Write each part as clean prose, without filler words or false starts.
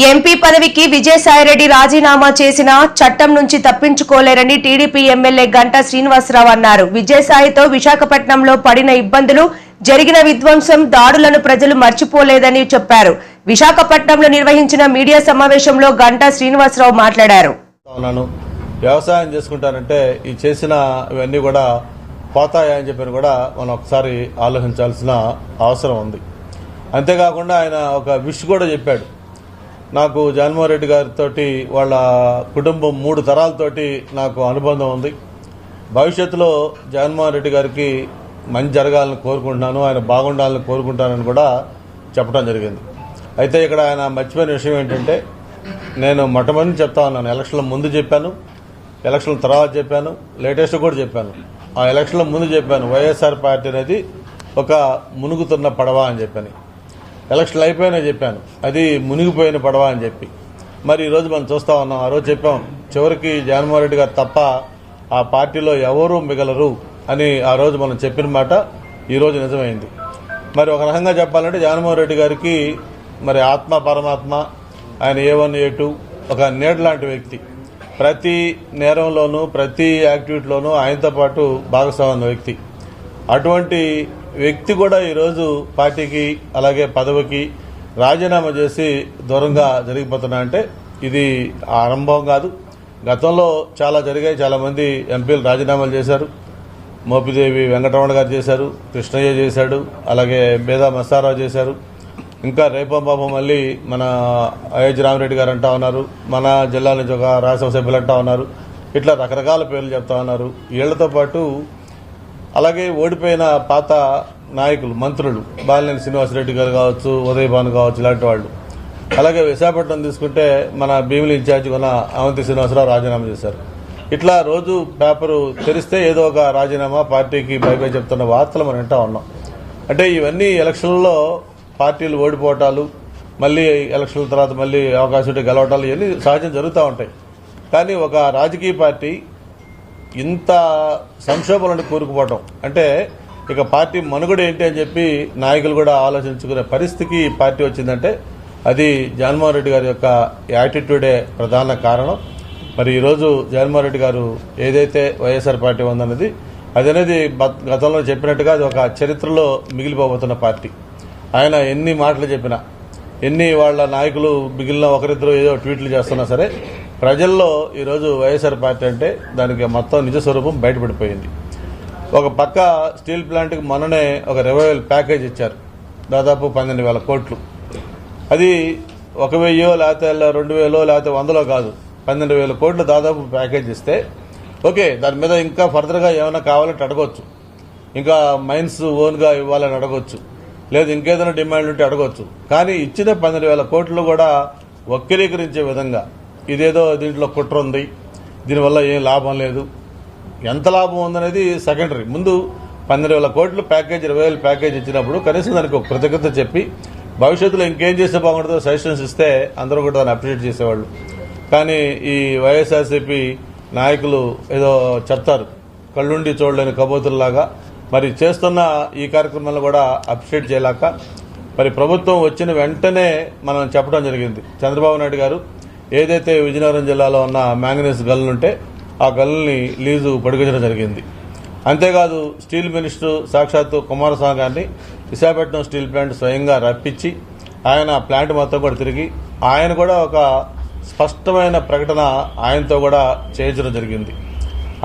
MP పదవికి విజయసాయిరెడ్డి రాజీనామా చేసిన చట్టం నుంచి తప్పించుకోలేరని టీడీపీ ఎమ్మెల్యే గంటా శ్రీనివాసరావు అన్నారు. విజయసాయితో విశాఖపట్నంలో పడిన ఇబ్బందులు, జరిగిన విధ్వంసం, దాడులను ప్రజలు మర్చిపోలేదని చెప్పారు. విశాఖపట్నంలో నిర్వహించిన మీడియా సమావేశంలో గంటా శ్రీనివాసరావు మాట్లాడారు. వ్యవసాయం చేసుకుంటారంటే ఈ చేసిన ఇవన్నీ కూడా పోతాయని చెప్పని కూడా మనం ఒకసారి ఆలోచించాల్సిన అవసరం ఉంది. అంతేకాకుండా ఆయన ఒక విష్ కూడా చెప్పాడు. నాకు జగన్మోహన్ రెడ్డి గారితో వాళ్ళ కుటుంబం 3 తరాలతోటి నాకు అనుబంధం ఉంది. భవిష్యత్తులో జగన్మోహన్ రెడ్డి గారికి మంచి జరగాలని కోరుకుంటున్నాను, ఆయన బాగుండాలని కోరుకుంటానని కూడా చెప్పడం జరిగింది. అయితే ఇక్కడ ఆయన మర్చిపోయిన విషయం ఏంటంటే, నేను మొట్టమొదటి చెప్తా ఉన్నాను, ఎలక్షన్ల ముందు చెప్పాను, ఎలక్షన్ల తర్వాత చెప్పాను, లేటెస్ట్ కూడా చెప్పాను. ఆ ఎలక్షన్ల ముందు చెప్పాను, వైఎస్ఆర్ పార్టీ అనేది ఒక మునుగుతున్న పడవ అని చెప్పాను. ఎలక్షన్లు అయిపోయినా చెప్పాను, అది మునిగిపోయిన పడవ అని చెప్పి. మరి ఈరోజు మనం చూస్తా ఉన్నాం. ఆ రోజు చెప్పాం, చివరికి జగన్మోహన్ రెడ్డి గారు తప్ప ఆ పార్టీలో ఎవరూ మిగలరు అని ఆ రోజు మనం చెప్పిన మాట ఈరోజు నిజమైంది. మరి ఒక రకంగా చెప్పాలంటే జగన్మోహన్ రెడ్డి గారికి మరి ఆత్మ పరమాత్మ, ఆయన A1 A2 ఒక నీడ లాంటి వ్యక్తి. ప్రతి నేరంలోనూ ప్రతి యాక్టివిటీలోనూ ఆయనతో పాటు భాగస్వామ్య వ్యక్తి. అటువంటి వ్యక్తి కూడా ఈరోజు పార్టీకి అలాగే పదవికి రాజీనామా చేసి దూరంగా జరిగిపోతున్నాయంటే ఇది ఆరంభం కాదు. గతంలో చాలా జరిగాయి. చాలా మంది ఎంపీలు రాజీనామాలు చేశారు. మోపిదేవి వెంకటరమణ గారు చేశారు, కృష్ణయ్య చేశాడు, అలాగే బేదా మస్తారావు చేశారు. ఇంకా రేపంబాబు మళ్ళీ మన అయోధ్య రామిరెడ్డి గారు అంటా ఉన్నారు, మన జిల్లా నుంచి ఒక రాజ్యసభ సభ్యులు అంటా ఉన్నారు. ఇట్లా రకరకాల పేర్లు చెప్తా ఉన్నారు. వీళ్లతో పాటు అలాగే ఓడిపోయిన పాత నాయకులు, మంత్రులు, బాలినేని శ్రీనివాసరెడ్డి గారు కావచ్చు, ఉదయభాను కావచ్చు, ఇలాంటి వాళ్ళు. అలాగే విశాఖపట్నం తీసుకుంటే మన భీమిలి ఇన్ఛార్జి ఉన్న అవంతి శ్రీనివాసరావు రాజీనామా చేశారు. ఇట్లా రోజు పేపరు తెరిస్తే ఏదో ఒక రాజీనామా, పార్టీకి బై చెప్తున్న వార్తలు మనం వింటా ఉన్నాం. అంటే ఇవన్నీ ఎలక్షన్లలో పార్టీలు ఓడిపోవటాలు, మళ్ళీ ఎలక్షన్ల తర్వాత మళ్ళీ అవకాశం ఉంటే గెలవటాలు, ఇవన్నీ సహజం జరుగుతూ ఉంటాయి. కానీ ఒక రాజకీయ పార్టీ ఇంత సంక్షోభాలను కూరుకుపోవటం అంటే ఇక పార్టీ మనుగడ ఏంటి అని చెప్పి నాయకులు కూడా ఆలోచించుకునే పరిస్థితికి పార్టీ వచ్చిందంటే అది జగన్మోహన్ రెడ్డి గారి యొక్క యాటిట్యూడే ప్రధాన కారణం. మరి ఈరోజు జగన్మోహన్ రెడ్డి గారు ఏదైతే వైఎస్ఆర్ పార్టీ ఉందన్నది అదనేది గతంలో చెప్పినట్టుగా అది ఒక చరిత్రలో మిగిలిపోబోతున్న పార్టీ. ఆయన ఎన్ని మాటలు చెప్పినా, ఎన్ని వాళ్ళ నాయకులు మిగిలిన ఒకరిద్దరు ఏదో ట్వీట్లు చేస్తున్నా సరే, ప్రజల్లో ఈరోజు వైఎస్ఆర్ పార్టీ అంటే దానికి మొత్తం నిజ స్వరూపం బయటపడిపోయింది. ఒక పక్క స్టీల్ ప్లాంట్కి మొన్ననే ఒక రివైవల్ ప్యాకేజ్ ఇచ్చారు, దాదాపు 12,000 కోట్లు. అది 1,000 లేకపోతే 2,000 లేకపోతే 100 కాదు, 12,000 కోట్లు దాదాపు ప్యాకేజ్ ఇస్తే ఓకే, దాని మీద ఇంకా ఫర్దర్గా ఏమైనా కావాలంటే అడగొచ్చు, ఇంకా మైన్స్ ఓన్గా ఇవ్వాలని అడగొచ్చు, లేదు ఇంకేదైనా డిమాండ్ ఉంటే అడగొచ్చు. కానీ ఇచ్చిన 12,000 కోట్లు కూడా వక్రీకరించే విధంగా ఇదేదో దీంట్లో కుట్ర ఉంది, దీనివల్ల ఏం లాభం లేదు, ఎంత లాభం ఉందనేది సెకండరీ. ముందు 12,000 కోట్లు ప్యాకేజ్, 20,000 ప్యాకేజ్ ఇచ్చినప్పుడు కనీసం దానికి ఒక కృతజ్ఞత చెప్పి భవిష్యత్తులో ఇంకేం చేస్తే బాగుంటుందో సజెషన్స్ ఇస్తే అందరూ కూడా దాన్ని అప్రిషియేట్ చేసేవాళ్ళు. కానీ ఈ వైఎస్ఆర్సీపీ నాయకులు ఏదో చెప్తారు, కళ్ళుండి చూడలేని కబోతుల్లాగా. మరి చేస్తున్న ఈ కార్యక్రమాలను కూడా అప్రిషియేట్ చేయలేక మరి ప్రభుత్వం వచ్చిన వెంటనే మనం చెప్పడం జరిగింది. చంద్రబాబు నాయుడు గారు ఏదైతే విజయనగరం జిల్లాలో ఉన్న మ్యాంగనీస్ గల్లుంటే ఆ గల్లుని లీజు పొడిగించడం జరిగింది. అంతేకాదు స్టీల్ మినిస్టర్ సాక్షాత్తు కుమారస్వామి గారిని విశాఖపట్నం స్టీల్ ప్లాంట్ స్వయంగా రప్పించి ఆయన ప్లాంట్ మొత్తం కూడా తిరిగి ఆయన కూడా ఒక స్పష్టమైన ప్రకటన ఆయనతో కూడా చేయించడం జరిగింది.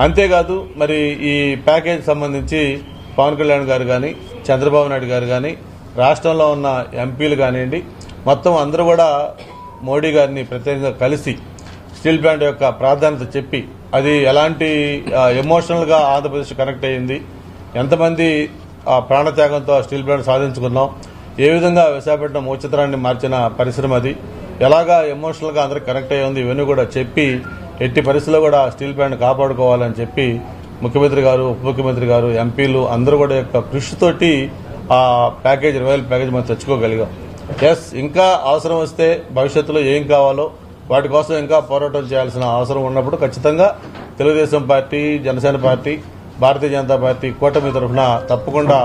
అంతేకాదు మరి ఈ ప్యాకేజ్ సంబంధించి పవన్ కళ్యాణ్ గారు కానీ, చంద్రబాబు నాయుడు గారు కానీ, రాష్ట్రంలో ఉన్న ఎంపీలు కానివ్వండి, మొత్తం అందరూ కూడా మోడీ గారిని ప్రత్యేకంగా కలిసి స్టీల్ ప్లాంట్ యొక్క ప్రాధాన్యత చెప్పి అది ఎలాంటి ఎమోషనల్గా ఆంధ్రప్రదేశ్ కనెక్ట్ అయ్యింది, ఎంతమంది ప్రాణత్యాగంతో ఆ స్టీల్ ప్లాంట్ సాధించుకున్నాం, ఏ విధంగా విశాఖపట్నం చిత్రాన్ని మార్చిన పరిశ్రమ అది, ఎలాగా ఎమోషనల్గా అందరికి కనెక్ట్ అయ్యి ఉంది, ఇవన్నీ కూడా చెప్పి ఎట్టి పరిస్థితుల్లో కూడా స్టీల్ ప్లాంట్ కాపాడుకోవాలని చెప్పి ముఖ్యమంత్రి గారు, ఉప ముఖ్యమంత్రి గారు, ఎంపీలు అందరూ కూడా యొక్క కృషితోటి ఆ ప్యాకేజ్ 20,000 ప్యాకేజ్ మనం తెచ్చుకోగలిగాం. ఎస్, ఇంకా అవసరం వస్తే భవిష్యత్తులో ఏం కావాలో వాటి కోసం ఇంకా పోరాటం చేయాల్సిన అవసరం ఉన్నప్పుడు ఖచ్చితంగా Telugu Desam party, Janasena party, Bharatiya Janata party కూటమి తరఫున తప్పకుండా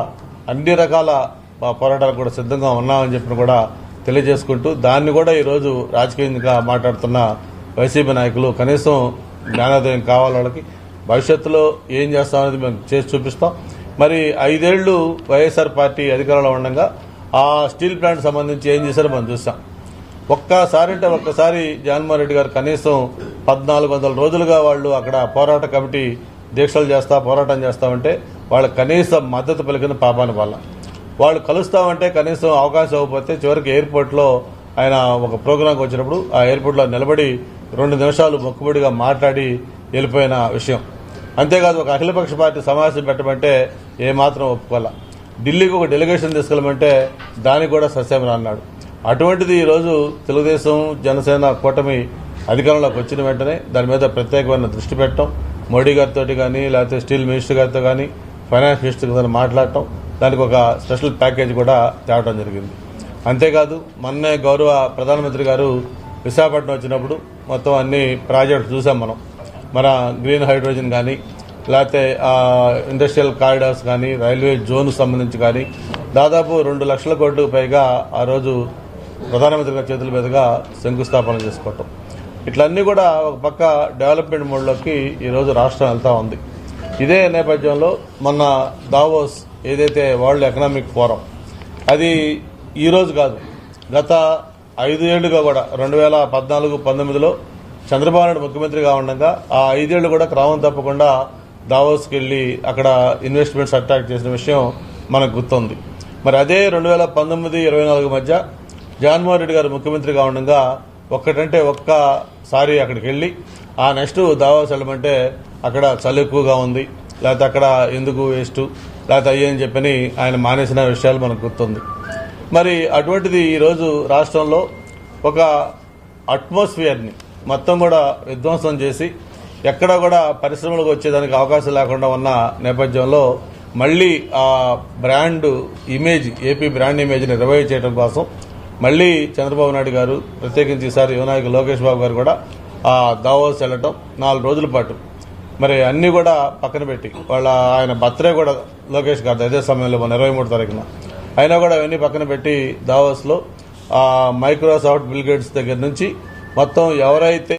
అన్ని రకాల పోరాటాలకు కూడా సిద్ధంగా ఉన్నామని చెప్పిన కూడా తెలియజేసుకుంటూ దాన్ని కూడా ఈరోజు రాజకీయంగా మాట్లాడుతున్న వైసీపీ నాయకులు కనీసం జ్ఞానోదయం కావాలి వాళ్ళకి. భవిష్యత్తులో ఏం చేస్తామనేది మేము చేసి చూపిస్తాం. మరి 5 ఏళ్లు వైఎస్ఆర్ పార్టీ అధికారంలో ఉండగా ఆ స్టీల్ ప్లాంట్ సంబంధించి ఏం చేశారో మనం చూసాం. ఒక్కసారి జగన్మోహన్ రెడ్డి గారు కనీసం 1400 రోజులుగా వాళ్ళు అక్కడ పోరాట కమిటీ దీక్షలు పోరాటం చేస్తామంటే వాళ్ళ కనీస మద్దతు పలికిన పాపాని వల్ల వాళ్ళు కలుస్తామంటే కనీసం అవకాశం ఇవ్వకపోతే చివరికి ఎయిర్పోర్ట్లో ఆయన ఒక ప్రోగ్రాంకి వచ్చినప్పుడు ఆ ఎయిర్పోర్ట్లో నిలబడి 2 నిమిషాలు మొక్కుబడిగా మాట్లాడి వెళ్ళిపోయిన విషయం. అంతేకాదు ఒక అఖిలపక్ష పార్టీ సమావేశం పెట్టమంటే ఏమాత్రం ఒప్పుకోలే. ఢిల్లీకి ఒక డెలిగేషన్ తీసుకెళ్లమంటే దానికి కూడా సస్యమని అన్నాడు. అటువంటిది ఈరోజు తెలుగుదేశం జనసేన కూటమి అధికారంలోకి వచ్చిన వెంటనే దాని మీద ప్రత్యేకమైన దృష్టి పెట్టడం, మోడీ గారితో కానీ లేకపోతే స్టీల్ మినిస్టర్ గారితో కానీ ఫైనాన్స్ మినిస్టర్ గారితో మాట్లాడటం, దానికి ఒక స్పెషల్ ప్యాకేజ్ కూడా తేవడం జరిగింది. అంతేకాదు మొన్నే గౌరవ ప్రధానమంత్రి గారు విశాఖపట్నం వచ్చినప్పుడు మొత్తం అన్ని ప్రాజెక్ట్స్ చూసాం మనం. మన గ్రీన్ హైడ్రోజన్ కానీ లేకపోతే ఇండస్ట్రియల్ కారిడార్స్ కానీ రైల్వే జోన్ సంబంధించి కానీ దాదాపు 2 లక్షల కోట్లకు పైగా ఆ రోజు ప్రధానమంత్రి గారి చేతుల మీదుగా శంకుస్థాపన చేసుకోవటం, ఇట్లన్నీ కూడా ఒక పక్క డెవలప్మెంట్ మోడ్లోకి ఈరోజు రాష్ట్రం వెళ్తా ఉంది. ఇదే నేపథ్యంలో మొన్న దావోస్ ఏదైతే వరల్డ్ ఎకనామిక్ ఫోరం అది ఈరోజు కాదు, గత 5 ఏళ్లుగా కూడా 2014-19లో చంద్రబాబు నాయుడు ముఖ్యమంత్రిగా ఉండగా ఆ 5 ఏళ్లు కూడా క్రమం తప్పకుండా దావోస్కి వెళ్లి అక్కడ ఇన్వెస్ట్మెంట్స్ అట్రాక్ట్ చేసిన విషయం మనకు గుర్తుంది. మరి అదే 2019-24 మధ్య జగన్మోహన్ రెడ్డి గారు ముఖ్యమంత్రిగా ఉండగా ఒక్కసారి అక్కడికి వెళ్ళి ఆ నెక్స్ట్ దావోస్ వెళ్ళమంటే అక్కడ చలి ఎక్కువగా ఉంది, లేకపోతే అక్కడ ఎందుకు వేస్ట్ లేకపోతే అయ్యని చెప్పని ఆయన మానేసిన విషయాలు మనకు గుర్తుంది. మరి అటువంటిది ఈరోజు రాష్ట్రంలో ఒక అట్మాస్ఫియర్ని మొత్తం కూడా విధ్వంసం చేసి ఎక్కడ కూడా పరిశ్రమలకు వచ్చేదానికి అవకాశం లేకుండా ఉన్న నేపథ్యంలో మళ్లీ ఆ బ్రాండ్ ఇమేజ్, ఏపీ బ్రాండ్ ఇమేజ్ని రివైవ్ చేయడం కోసం మళ్లీ చంద్రబాబు నాయుడు గారు, ప్రత్యేకించి ఈసారి యువనాయకులు లోకేష్ బాబు గారు కూడా ఆ దావోస్ వెళ్ళటం 4 రోజుల పాటు మరి అన్ని కూడా పక్కన పెట్టి ఆయన బర్త్డే కూడా లోకేష్ గారు అదే సమయంలో 23 తారీఖున అయినా కూడా అవన్నీ పక్కన పెట్టి దావోస్లో మైక్రోసాఫ్ట్, బిల్ గేట్స్ దగ్గర నుంచి మొత్తం ఎవరైతే